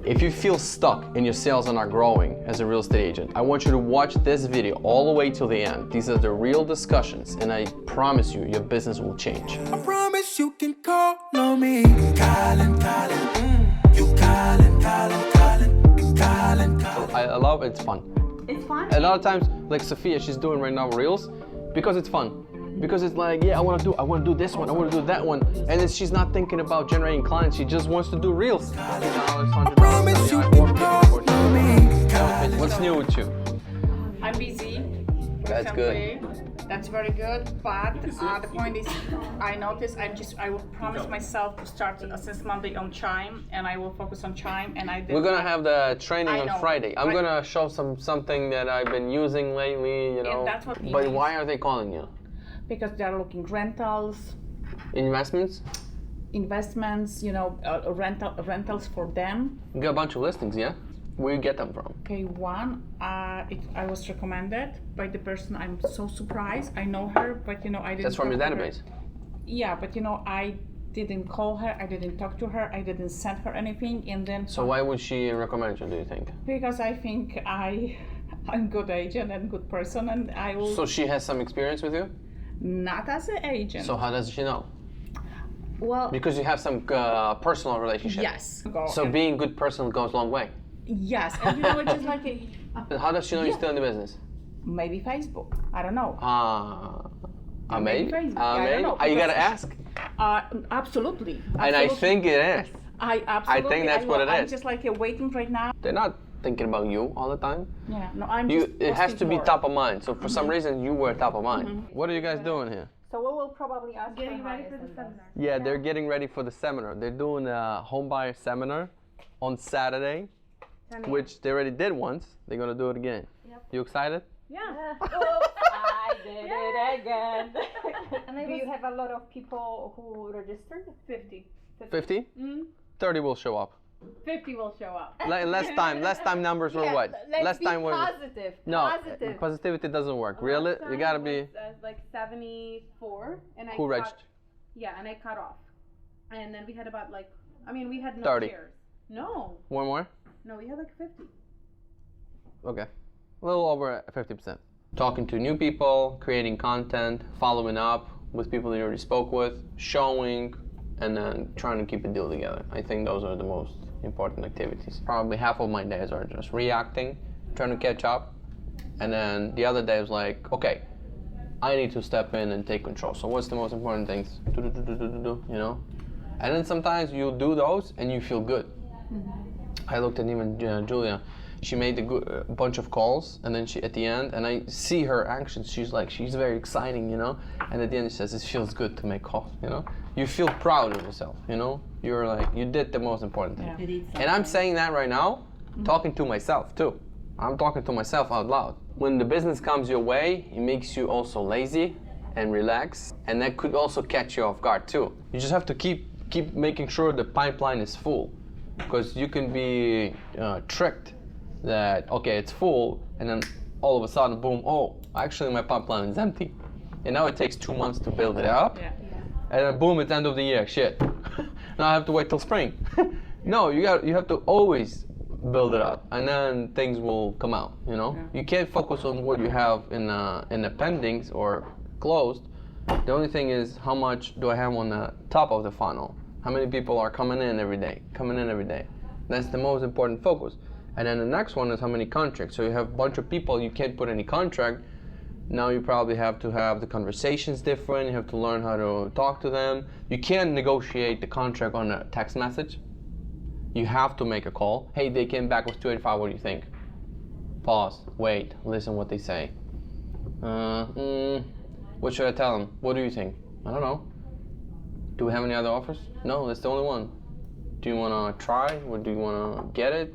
If you feel stuck and your sales are not growing as a real estate agent, I want you to watch this video all the way till the end. These are the real discussions, and I promise you, your business will change. I promise you can call on me. Calling. You calling. I love it's fun. It's fun. A lot of times, like Sophia, she's doing right now reels because it's fun. Because it's like, yeah, I want to do this one, I want to do that one, and then she's not thinking about generating clients. She just wants to do reels. $100. What's new with you? I'm busy. That's good. That's very good. But the point is, I noticed I will promise myself to start since Monday on Chime, and I will focus on Chime. And I did. We're gonna have the training on know, Friday. I'm gonna show something that I've been using lately. You know. That's what But why are they calling you? Because they're looking rentals, Investments? you know, rentals for them. You got a bunch of listings, yeah? Where you get them from? Okay, one, I was recommended by the person. I'm so surprised. I know her, but you know, I didn't. That's from your talk to database? her. Yeah, but you know, I didn't call her, I didn't talk to her, I didn't send her anything, and then. So why would she recommend you, do you think? Because I think I'm good agent and good person, and I will. So she has some experience with you? Not as an agent. So how does she know? Well. Because you have some personal relationship. Yes. So being a good person goes a long way. Yes, and you know, it's just like How does she know you're still in the business? Maybe Facebook. I don't know. Maybe? Facebook. I don't know. You gotta ask. Absolutely. And I think it is. I absolutely. I think that's what it is. I'm just like waiting right now. They're not thinking about you all the time. Yeah, no, I'm It has to be more. top of mind. So for some reason, you were top of mind. What are you guys doing here? So we will probably ask Getting ready for the seminar. Yeah, they're getting ready for the seminar. They're doing a home buyer seminar on Saturday, which they already did once. They're gonna do it again. Yep. You excited? Yeah. I did it again. And Do you have a lot of people who registered? 50. 50? 30 will show up. 50 will show up. Less time numbers were what? Let's Less be time were positive. no Positive. positivity doesn't work. Really, you gotta be. Like 74, and I Who cut, registered? Yeah, and I cut off, and then we had about we had no 30. chairs. No, One more. we had like 50. Okay, a little over 50%. Talking to new people, creating content, following up with people that you already spoke with, showing, and then trying to keep a deal together. I think those are the most important activities. Probably half of my days are just reacting, trying to catch up, and then the other day was like, okay, I need to step in and take control. So what's the most important things? You know? And then sometimes you'll do those and you feel good. I looked at even Julia. She made a bunch of calls, and then at the end, and I see her actions. She's very exciting, you know. And at the end, she says, "It feels good to make calls," you know. You feel proud of yourself, you know. You're like, you did the most important thing. Yeah. And I'm saying that right now, talking to myself too. I'm talking to myself out loud. When the business comes your way, it makes you also lazy and relax, and that could also catch you off guard too. You just have to keep making sure the pipeline is full, because you can be tricked that, okay, it's full, and then all of a sudden, boom, oh, actually my pipeline is empty. And now it takes 2 months to build it up. Yeah. And then boom, it's end of the year, shit. Now I have to wait till spring. No, you have to always build it up, and then things will come out, you know? Yeah. You can't focus on what you have in the pendings or closed. The only thing is, how much do I have on the top of the funnel? How many people are coming in every day? That's the most important focus. And then the next one is how many contracts. So you have a bunch of people, you can't put any contract. Now you probably have to have the conversations different. You have to learn how to talk to them. You can't negotiate the contract on a text message. You have to make a call. Hey, they came back with 285, what do you think? Pause, wait, listen what they say. What should I tell them? What do you think? I don't know. Do we have any other offers? No, that's the only one. Do you want to try, or do you want to get it?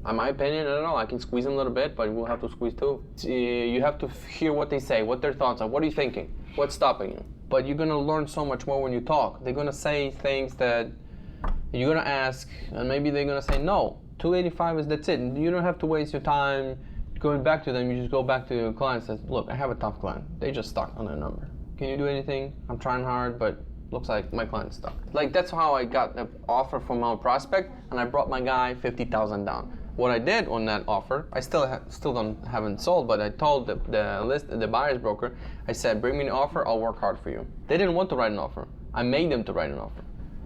In my opinion, I don't know, I can squeeze them a little bit, but we'll have to squeeze too. You have to hear what they say, what their thoughts are, what are you thinking, what's stopping you. But you're gonna learn so much more when you talk. They're gonna say things that you're gonna ask, and maybe they're gonna say, no, 285 is, that's it. You don't have to waste your time going back to them. You just go back to your client and says, look, I have a tough client. They just stuck on their number. Can you do anything? I'm trying hard, but looks like my client's stuck. Like that's how I got an offer from our prospect, and I brought my guy 50,000 down. What I did on that offer, I still haven't sold, but I told the buyer's broker, I said, bring me an offer, I'll work hard for you. They didn't want to write an offer. I made them to write an offer.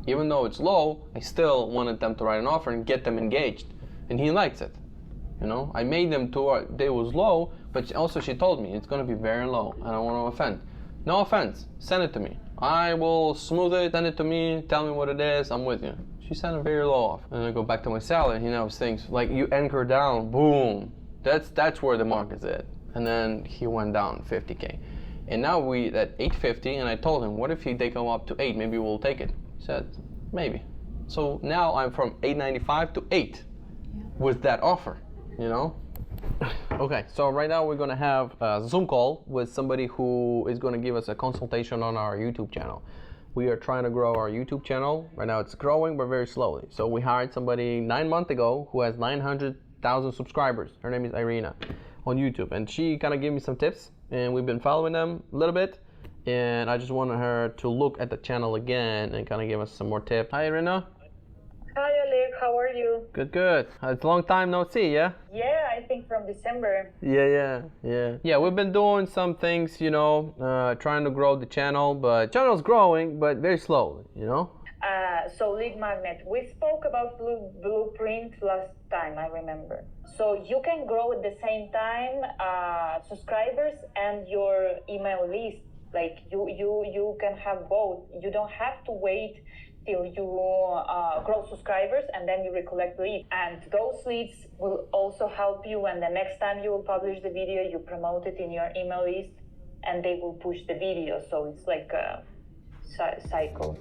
Even though it's low, I still wanted them to write an offer and get them engaged, and he likes it. You know, I made them to, it was low, but also she told me it's gonna be very low. I don't want to offend. No offense, send it to me. I will smooth it, send it to me, tell me what it is, I'm with you. She sent a very low off. And I go back to my seller, he knows things, like you anchor down, boom. That's where the market's at. And then he went down 50K. And now we at 850, and I told him, what if they come up to 8, maybe we'll take it. He said, maybe. So now I'm from 895 to 8 with that offer, you know? Okay, so right now we're gonna have a Zoom call with somebody who is gonna give us a consultation on our YouTube channel. We are trying to grow our YouTube channel. Right now it's growing, but very slowly. So we hired somebody 9 months ago who has 900,000 subscribers. Her name is Irina on YouTube, and she kind of gave me some tips, and we've been following them a little bit. And I just wanted her to look at the channel again and kind of give us some more tips. Hi, Irina. Hi, Oleg. How are you? Good, good. It's a long time no see, yeah? Yeah, I think from December. Yeah, we've been doing some things, you know, trying to grow the channel, but channel's growing, but very slowly, you know? So lead magnet, we spoke about blueprint last time, I remember. So you can grow at the same time subscribers and your email list. Like you can have both. You don't have to wait till you grow subscribers and then you recollect leads. And those leads will also help you, and the next time you will publish the video, you promote it in your email list and they will push the video. So it's like a cycle.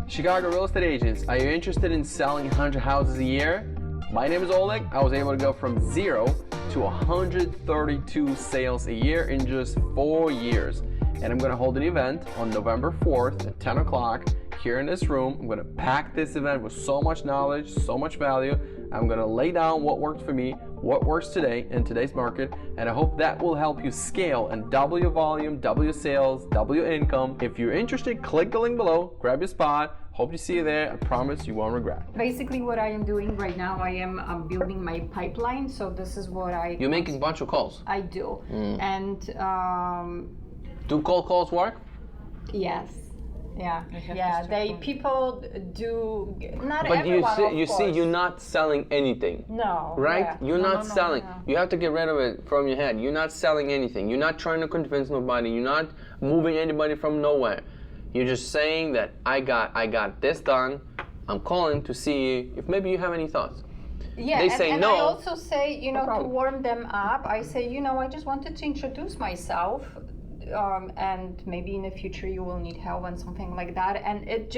Chicago real estate agents, are you interested in selling 100 houses a year? My name is Oleg. I was able to go from 0 to 132 sales a year in just 4 years. And I'm gonna hold an event on November 4th at 10 o'clock here in this room. I'm gonna pack this event with so much knowledge, so much value. I'm gonna lay down what worked for me, what works today in today's market, and I hope that will help you scale and double your volume, double your sales, double your income. If you're interested, click the link below, grab your spot. Hope to see you there. I promise you won't regret. Basically, what I am doing right now, I am building my pipeline. So this is what You're making a bunch of calls. I do, and do cold calls work? yes. Yeah, people do not But everyone, you see, you're not selling anything. No. Right? Yeah. You're not No. selling. You have to get rid of it from your head. You're not selling anything. You're not trying to convince nobody. You're not moving anybody from nowhere. You're just saying that I got this done. I'm calling to see if maybe you have any thoughts. Yeah, They say and no. I also say, you know, to problem. warm them up, I say, you know, I just wanted to introduce myself, and maybe in the future you will need help and something like that, and it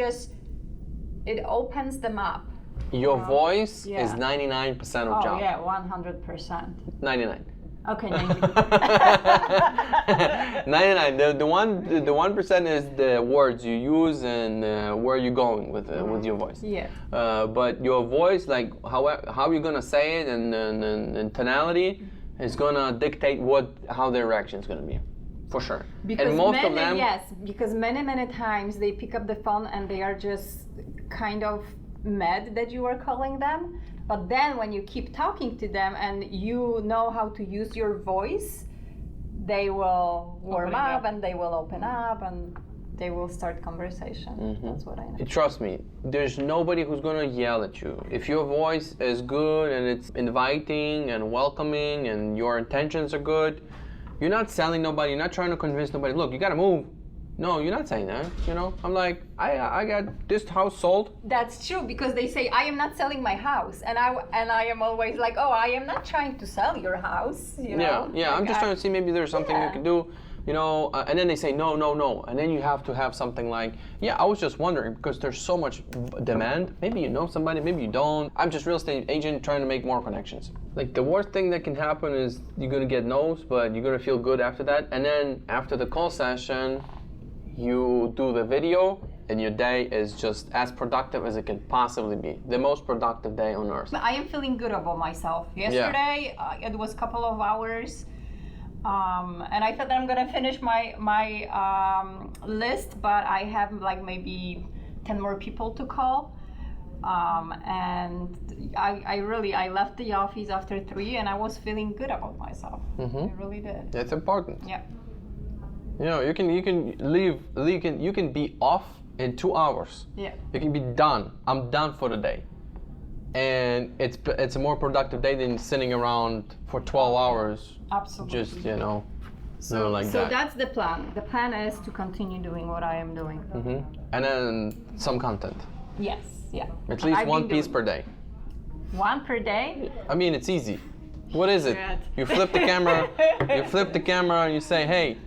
opens them up. Your voice Yeah. is 99% of job. Yeah, 100%. 99. Okay, 99. The 1% is the words you use and where you're going with your voice. Yeah. But your voice, like how you're gonna say it and tonality, is gonna dictate how their reaction is gonna be, for sure. Because and most of them, because many times they pick up the phone and they are just kind of mad that you are calling them. But then when you keep talking to them and you know how to use your voice, they will warm up and they will open up and they will start conversation. Mm-hmm. That's what I know. trust me, there's nobody who's gonna yell at you. If your voice is good and it's inviting and welcoming and your intentions are good, you're not selling nobody, you're not trying to convince nobody, look, you gotta move. No, you're not saying that, you know? I'm like, I got this house sold. That's true, because they say I am not selling my house, and I am always like, oh, I am not trying to sell your house, you know? Yeah, Like I'm just trying to see maybe there's something you can do, you know, and then they say no, and then you have to have something like, yeah, I was just wondering, because there's so much demand. Maybe you know somebody, maybe you don't. I'm just real estate agent trying to make more connections. Like the worst thing that can happen is you're gonna get no's, but you're gonna feel good after that, and then after the call session, you do the video, and your day is just as productive as it can possibly be. The most productive day on earth. I am feeling good about myself. Yesterday, it was a couple of hours. And I thought that I'm gonna finish my list, but I have like maybe 10 more people to call. And I left the office after 3, and I was feeling good about myself. I really did. It's important. Yeah. You know, you can be off in 2 hours. Yeah. You can be done. I'm done for the day. And it's a more productive day than sitting around for 12 hours. Absolutely. Just, you know, doing like So that. that's the plan. The plan is to continue doing what I am doing. And then some content. Yes. Yeah. At least I've one been piece doing- per day. 1 per day? I mean, it's easy. What is it? Good. You flip the camera and you say, hey,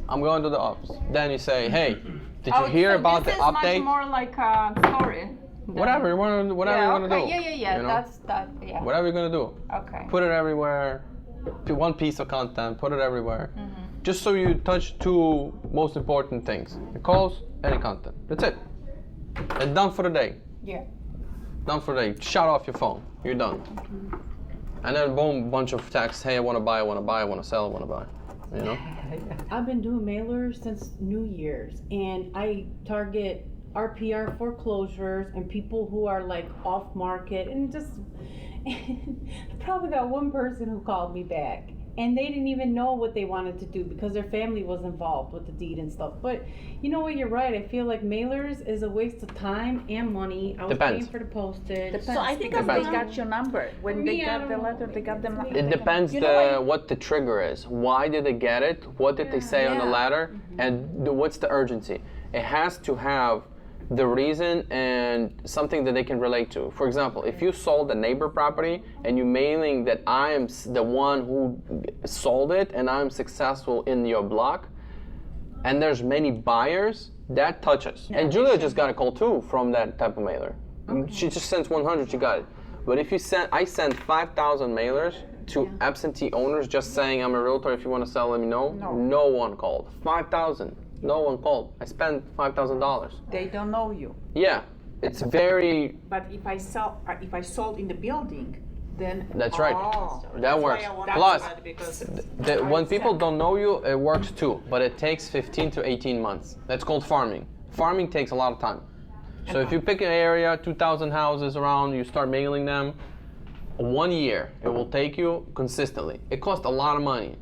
I'm going to the office. Then you say, hey, did you hear about the this update? This is much more like a story. Whatever you want to do. Yeah. You know? That's that. Yeah. Whatever you're gonna do. Okay. Put it everywhere. One piece of content. Put it everywhere. Just so you touch 2 most important things: the calls and the content. That's it. And done for the day. Yeah. Done for the day. Shut off your phone. You're done. And then boom, bunch of texts. Hey, I want to buy. I want to buy. I want to sell. I want to buy. You know. I've been doing mailers since New Year's, and I target RPR foreclosures and people who are like off market, and just I probably got one person who called me back, and they didn't even know what they wanted to do because their family was involved with the deed and stuff. But you know what, you're right. I feel like mailers is a waste of time and money. I was Depends. paying for the postage. So I think Depends. they got your number. When they got the letter, they got them. It depends You know what the trigger is. Why did they get it? What did they say on the letter? And what's the urgency? It has to have the reason and something that they can relate to. For example, if you sold a neighbor property and you're mailing that I am the one who sold it and I'm successful in your block, and there's many buyers, that touches. And Julia just got a call too from that type of mailer. She just sent 100, she got it. But if you I sent 5,000 mailers to absentee owners just saying, I'm a realtor, if you want to sell, let me know. No one called. 5,000. No one called. I spent $5,000. They don't know you. Yeah, it's very. But if I sold in the building, then That's right. Oh, That works. why I wanted Plus, that, because when people don't know you, it works too. But it takes 15 to 18 months. That's called farming. Farming takes a lot of time. So if you pick an area, 2,000 houses around, you start mailing them. 1 year it will take you consistently. It costs a lot of money.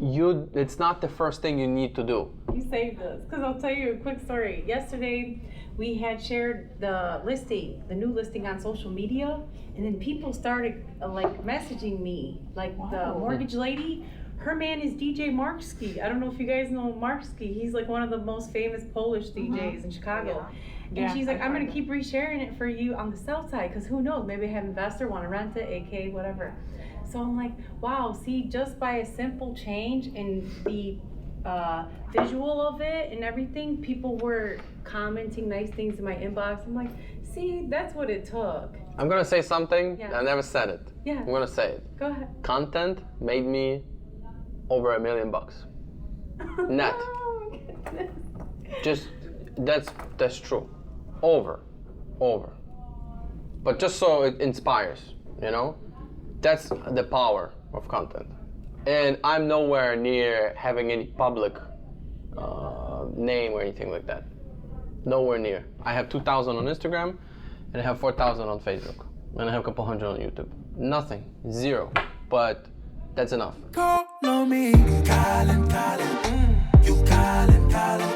It's not the first thing you need to do. You saved us, because I'll tell you a quick story. Yesterday, we had shared the listing, the new listing on social media, and then people started like messaging me, like the mortgage lady. Her man is DJ Markski. I don't know if you guys know Markski. He's like one of the most famous Polish DJs in Chicago. And she's like, I'm gonna keep resharing it for you on the south side, because who knows, maybe I have an investor want to rent it, AK, whatever. So I'm like, wow, see, just by a simple change in the visual of it and everything, people were commenting nice things in my inbox. I'm like, see, that's what it took. I'm gonna say something. Yeah. I never said it. Yeah. I'm gonna say it. Go ahead. Content made me over $1 million net. Oh, goodness. Just that's true. Over. But just so it inspires, you know? That's the power of content. And I'm nowhere near having any public name or anything like that. Nowhere near. I have 2,000 on Instagram, and I have 4,000 on Facebook, and I have a couple hundred on YouTube. Nothing. Zero. But that's enough. Call on me, calling, you calling.